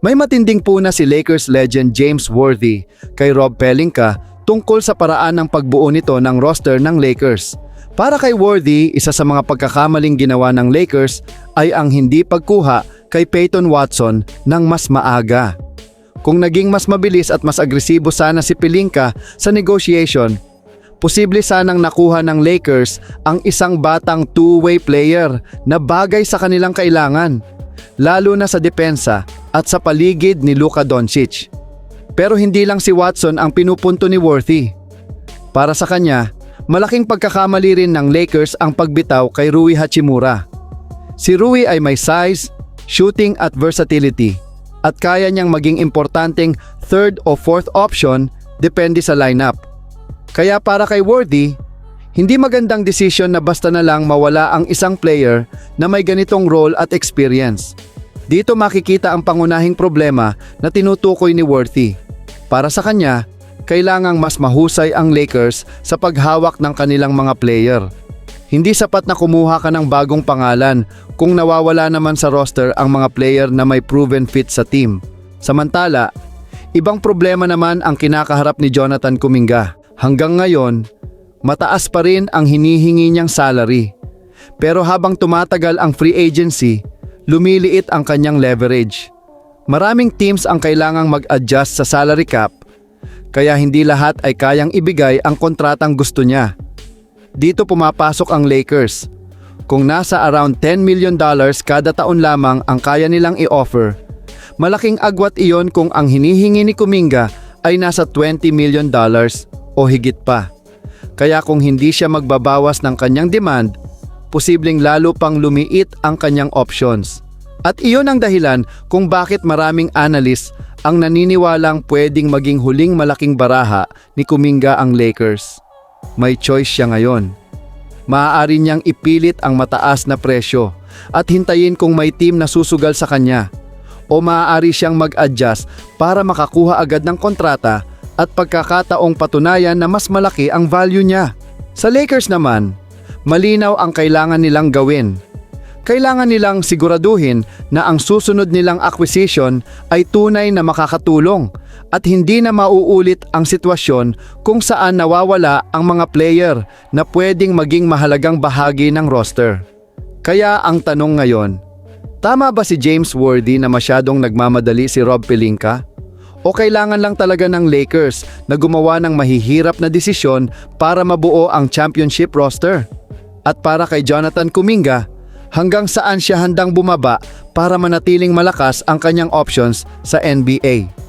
May matinding puna si Lakers legend James Worthy kay Rob Pelinka tungkol sa paraan ng pagbuo nito ng roster ng Lakers. Para kay Worthy, isa sa mga pagkakamaling ginawa ng Lakers ay ang hindi pagkuha kay Peyton Watson ng mas maaga. Kung naging mas mabilis at mas agresibo sana si Pelinka sa negotiation, posible sanang nakuha ng Lakers ang isang batang two-way player na bagay sa kanilang kailangan, lalo na sa depensa at sa paligid ni Luka Doncic. Pero hindi lang si Watson ang pinupunto ni Worthy. Para sa kanya, malaking pagkakamali rin ng Lakers ang pagbitaw kay Rui Hachimura. Si Rui ay may size, shooting at versatility at kaya niyang maging importanteng third o fourth option depende sa lineup. Kaya para kay Worthy, hindi magandang desisyon na basta na lang mawala ang isang player na may ganitong role at experience. Dito makikita ang pangunahing problema na tinutukoy ni Worthy. Para sa kanya, kailangang mas mahusay ang Lakers sa paghawak ng kanilang mga player. Hindi sapat na kumuha ka ng bagong pangalan kung nawawala naman sa roster ang mga player na may proven fit sa team. Samantala, ibang problema naman ang kinakaharap ni Jonathan Kuminga. Hanggang ngayon, mataas pa rin ang hinihingi niyang salary. Pero habang tumatagal ang free agency, lumiliit ang kanyang leverage. Maraming teams ang kailangang mag-adjust sa salary cap, kaya hindi lahat ay kayang ibigay ang kontratang gusto niya. Dito pumapasok ang Lakers. Kung nasa around $10 million kada taon lamang ang kaya nilang i-offer, malaking agwat iyon kung ang hinihingi ni Kuminga ay nasa $20 million o higit pa. Kaya kung hindi siya magbabawas ng kanyang demand, posibleng lalo pang lumiit ang kanyang options. At iyon ang dahilan kung bakit maraming analyst ang naniniwalang pwedeng maging huling malaking baraha ni Kuminga ang Lakers. May choice siya ngayon. Maaari niyang ipilit ang mataas na presyo at hintayin kung may team na susugal sa kanya, o maaari siyang mag-adjust para makakuha agad ng kontrata at pagkakataong patunayan na mas malaki ang value niya. Sa Lakers naman, malinaw ang kailangan nilang gawin. Kailangan nilang siguraduhin na ang susunod nilang acquisition ay tunay na makakatulong at hindi na mauulit ang sitwasyon kung saan nawawala ang mga player na pwedeng maging mahalagang bahagi ng roster. Kaya ang tanong ngayon, tama ba si James Worthy na masyadong nagmamadali si Rob Pelinka? O kailangan lang talaga ng Lakers na gumawa ng mahihirap na desisyon para mabuo ang championship roster? At para kay Jonathan Kuminga, hanggang saan siya handang bumaba para manatiling malakas ang kanyang options sa NBA?